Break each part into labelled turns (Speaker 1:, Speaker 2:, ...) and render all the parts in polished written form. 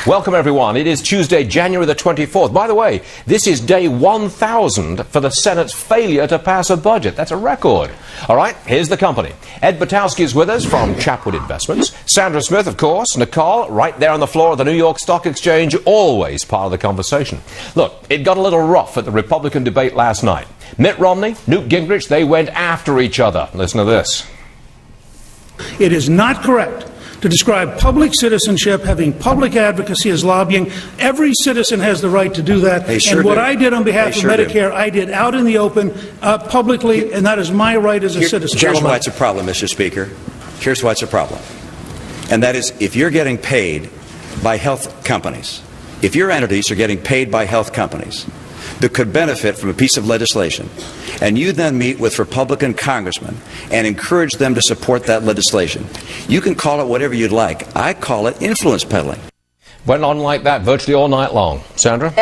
Speaker 1: Welcome, everyone. It is Tuesday, January the 24th. By the way, this is day 1,000 for the Senate's failure to pass a budget. That's a record. All right, here's the company. Ed Butowsky is with us from Chapwood Investments. Sandra Smith, of course. Nicole, right there on the floor of the New York Stock Exchange, always part of the conversation. Look, it got a little rough at the Republican debate last night. Mitt Romney, Newt Gingrich, they went after each other. Listen to this.
Speaker 2: It is not correct to describe public citizenship, having public advocacy, as lobbying. Every citizen has the right to do that. And what I did on behalf of Medicare, I did out in the open, publicly, and that is my right as a citizen.
Speaker 3: Here's why it's a problem, Mr. Speaker. Here's why it's a problem. And that is, if you're getting paid by health companies, if your entities are getting paid by health companies that could benefit from a piece of legislation, and you then meet with Republican congressmen and encourage them to support that legislation, you can call it whatever you'd like. I call it influence peddling.
Speaker 1: Went on like that virtually all night long. Sandra?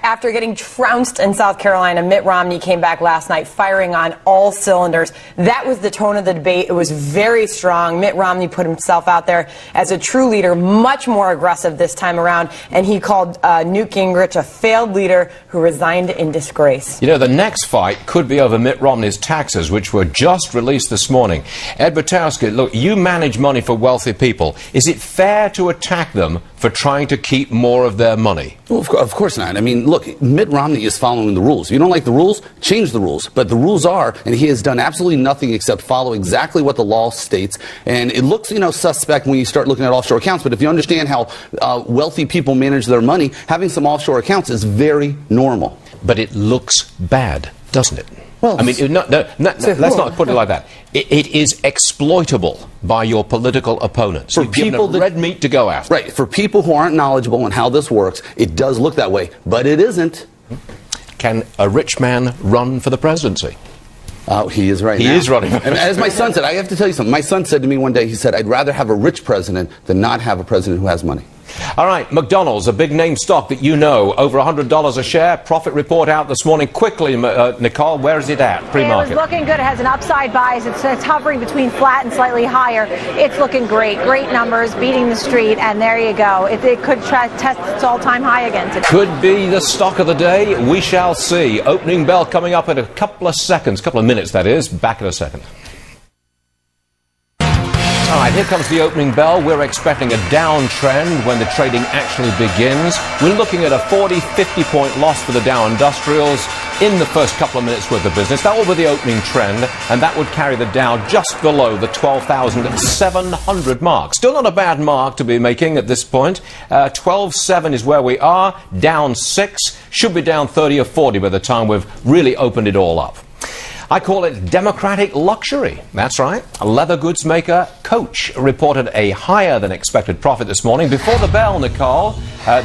Speaker 4: After getting trounced in South Carolina, Mitt Romney came back last night firing on all cylinders. That was the tone of the debate. It was very strong. Mitt Romney put himself out there as a true leader, much more aggressive this time around, and he called Newt Gingrich a failed leader who resigned in disgrace.
Speaker 1: You know, the next fight could be over Mitt Romney's taxes, which were just released this morning. Ed Butowsky, look, you manage money for wealthy people. Is it fair to attack them for trying to keep more of their money?
Speaker 5: Well, of course not. I mean, look, Mitt Romney is following the rules. If you don't like the rules, change the rules. But the rules are, and he has done absolutely nothing except follow exactly what the law states. And it looks, suspect when you start looking at offshore accounts. But if you understand how wealthy people manage their money, having some offshore accounts is very normal.
Speaker 1: But it looks bad, doesn't it?
Speaker 5: Well,
Speaker 1: I mean, let's not put it like that. It is exploitable by your political opponents.
Speaker 5: For
Speaker 1: You've given
Speaker 5: people
Speaker 1: them red meat to go after.
Speaker 5: Right. For people who aren't knowledgeable on how this works, it does look that way, but it isn't.
Speaker 1: Can a rich man run for the presidency?
Speaker 5: He is right
Speaker 1: now. He is running.
Speaker 5: And as my son said, I have to tell you something. My son said to me one day, he said, I'd rather have a rich president than not have a president who has money.
Speaker 1: All right, McDonald's, a big name stock that you know, over $100 a share. Profit report out this morning. Quickly, Nicole, where is it at, pre-market?
Speaker 6: It was looking good. It has an upside bias. It's hovering between flat and slightly higher. It's looking great. Great numbers, beating the street, and there you go. It could test its all-time high again today.
Speaker 1: Could be the stock of the day. We shall see. Opening bell coming up in a couple of minutes, that is. Back in a second. All right, here comes the opening bell. We're expecting a downtrend when the trading actually begins. We're looking at a 40-50 point loss for the Dow Industrials in the first couple of minutes worth of business. That will be the opening trend, and that would carry the Dow just below the 12,700 mark. Still not a bad mark to be making at this point. 12.7 is where we are, down 6. Should be down 30 or 40 by the time we've really opened it all up. I call it democratic luxury. That's right. A leather goods maker, Coach, reported a higher than expected profit this morning. Before the bell, Nicole,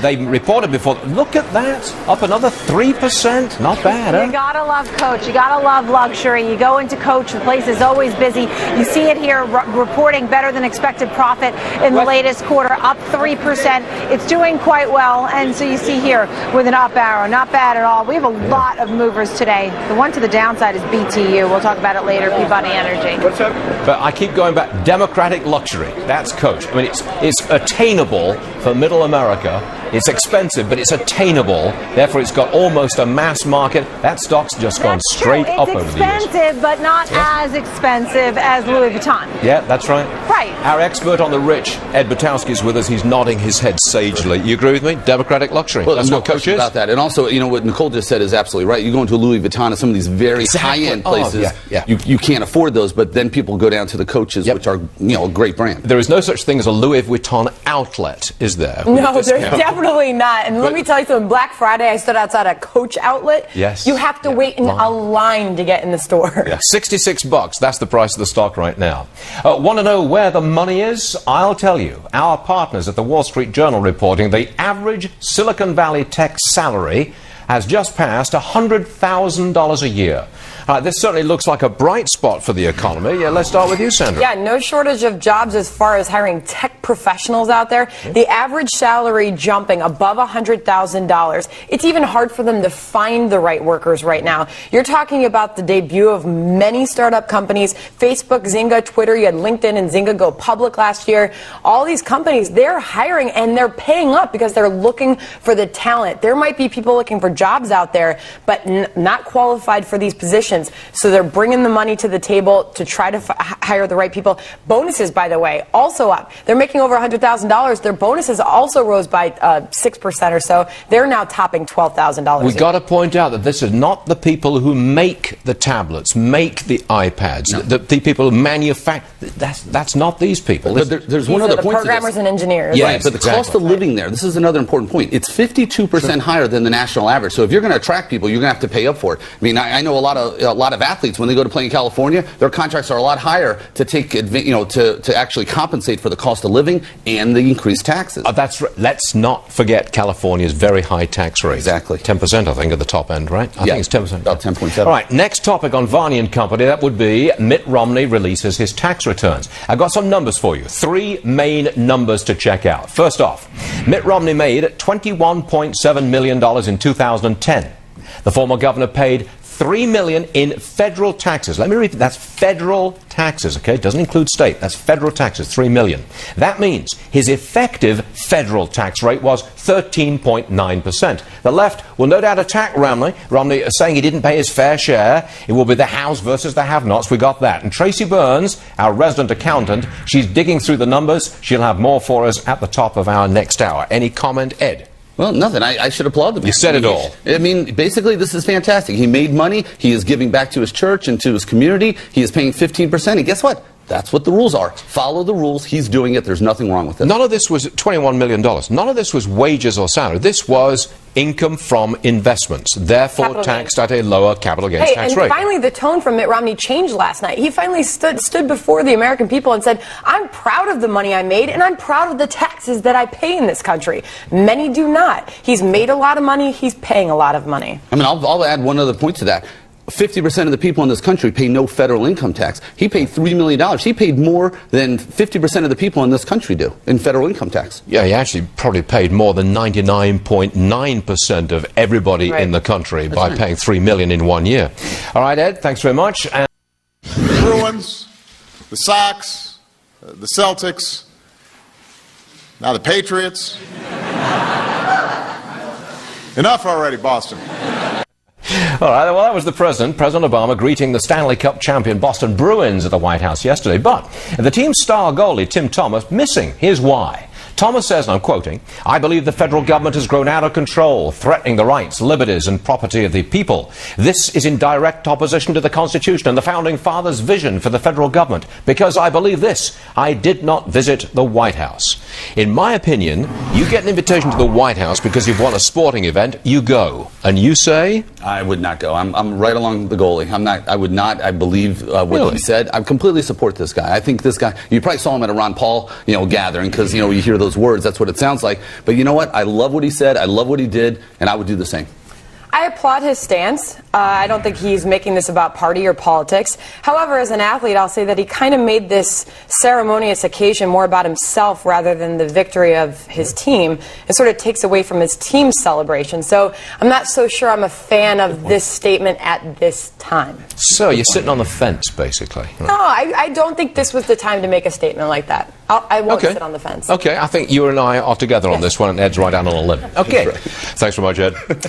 Speaker 1: they reported before. Look at that. Up another 3%. Not bad, huh?
Speaker 6: You gotta love Coach. You gotta love luxury. You go into Coach, the place is always busy. You see it here reporting better than expected profit in the latest quarter, up 3%. It's doing quite well. And so you see here with an up arrow. Not bad at all. We have a lot of movers today. The one to the downside is BTU. We'll talk about it later, Peabody Energy.
Speaker 1: What's up? But I keep going back. Democratic luxury. That's Coach. I mean, it's attainable for middle America. It's expensive, but it's attainable. Therefore, it's got almost a mass market. That stock's just gone straight up over the years.
Speaker 6: It's expensive, but not as expensive as Louis Vuitton.
Speaker 1: Yeah, that's right.
Speaker 6: Right.
Speaker 1: Our expert on the rich, Ed Butowsky, is with us. He's nodding his head sagely. You agree with me? Democratic luxury.
Speaker 5: Well,
Speaker 1: that's
Speaker 5: no
Speaker 1: what Coach is.
Speaker 5: About that. And also, what Nicole just said is absolutely right. You go into a Louis Vuitton and some of these very high-end places, you can't afford those, but then people go down to the Coaches, which are, a great brand.
Speaker 1: There is no such thing as a Louis Vuitton outlet, is there?
Speaker 4: No, there's definitely not. And let me tell you something. Black Friday, I stood outside a Coach outlet.
Speaker 1: Yes.
Speaker 4: You have to wait in a line to get in the store.
Speaker 1: Yeah. $66. That's the price of the stock right now. Want to know where the money is? I'll tell you. Our partners at the Wall Street Journal reporting the average Silicon Valley tech salary has just passed $100,000 a year. This certainly looks like a bright spot for the economy. Yeah, let's start with you, Sandra.
Speaker 4: Yeah, no shortage of jobs as far as hiring tech professionals out there. The average salary jumping above $100,000. It's even hard for them to find the right workers right now. You're talking about the debut of many startup companies. Facebook, Zynga, Twitter, you had LinkedIn and Zynga go public last year. All these companies, they're hiring and they're paying up because they're looking for the talent. There might be people looking for jobs out there, but not qualified for these positions. So they're bringing the money to the table to try to hire the right people. Bonuses, by the way, also up. They're making over $100,000. Their bonuses also rose by 6% or so. They're now topping $12,000.
Speaker 1: We've got to point out that this is not the people who make the tablets, make the iPads,
Speaker 5: no.
Speaker 1: the people who manufacture. That's not these people.
Speaker 5: But there's one other point to this.
Speaker 4: Programmers and engineers.
Speaker 5: Yeah, but the cost of living there, this is another important point. It's 52% higher than the national average. So if you're going to attract people, you're going to have to pay up for it. I mean, I know a lot of athletes, when they go to play in California, their contracts are a lot higher to take to actually compensate for the cost of living and the increased taxes.
Speaker 1: That's right. Let's not forget California's very high tax rate.
Speaker 5: Exactly.
Speaker 1: 10%, I think, at the top end, right? I think it's 10%.
Speaker 5: About 10.7.
Speaker 1: All right, next topic on Varney and Company, that would be Mitt Romney releases his tax returns. I've got some numbers for you. 3 main numbers to check out. First off, Mitt Romney made $21.7 million in 2010. The former governor paid $3 million in federal taxes. Let me repeat, that's federal taxes, okay? It doesn't include state. That's federal taxes, $3 million. That means his effective federal tax rate was 13.9%. The left will no doubt attack Romney. Romney is saying he didn't pay his fair share. It will be the haves versus the have-nots. We got that. And Tracy Burns, our resident accountant, she's digging through the numbers. She'll have more for us at the top of our next hour. Any comment, Ed?
Speaker 5: Well, nothing. I should applaud the man.
Speaker 1: You said it all.
Speaker 5: I mean, basically, this is fantastic. He made money. He is giving back to his church and to his community. He is paying 15%. And guess what? That's what the rules are. Follow the rules. He's doing it. There's nothing wrong with it.
Speaker 1: None of this was $21 million. None of this was wages or salary. This was income from investments, therefore
Speaker 4: Capital
Speaker 1: taxed
Speaker 4: gains.
Speaker 1: at a lower capital gains tax
Speaker 4: and
Speaker 1: rate.
Speaker 4: finally, the tone from Mitt Romney changed last night. He finally stood before the American people and said, I'm proud of the money I made, and I'm proud of the taxes that I pay in this country. Many do not. He's made a lot of money. He's paying a lot of money.
Speaker 5: I mean, I'll add one other point to that. 50% of the people in this country pay no federal income tax. He paid $3 million. He paid more than 50% of the people in this country do in federal income tax.
Speaker 1: Yeah, he actually probably paid more than 99.9% of everybody in the country by paying $3 million in 1 year. All right, Ed, thanks very much. And
Speaker 7: the Bruins, the Sox, the Celtics, now the Patriots. Enough already, Boston.
Speaker 1: all right, well, that was the President Obama, greeting the Stanley Cup champion Boston Bruins at the White House yesterday. But the team's star goalie, Tim Thomas, missing. Here's why. Thomas says, and I'm quoting, I believe the federal government has grown out of control, threatening the rights, liberties and property of the people. This is in direct opposition to the Constitution and the Founding Fathers' vision for the federal government. Because I believe this, I did not visit the White House. In my opinion, you get an invitation to the White House because you've won a sporting event, you go. And you say?
Speaker 5: I would not go. I'm right along the goalie. I would not. I believe what he said. I completely support this guy. I think this guy, you probably saw him at a Ron Paul, gathering, because, you hear those words. That's what it sounds like. But you know what? I love what he said. I love what he did. And I would do the same.
Speaker 4: I applaud his stance. I don't think he's making this about party or politics. However, as an athlete, I'll say that he kind of made this ceremonious occasion more about himself rather than the victory of his team. It sort of takes away from his team's celebration. So I'm not so sure I'm a fan of this statement at this time.
Speaker 1: So you're sitting on the fence, basically.
Speaker 4: No, I don't think this was the time to make a statement like that. I won't sit on the fence.
Speaker 1: Okay, I think you and I are together on this one, and Ed's right down on a limb. Okay. Thanks very much, Ed.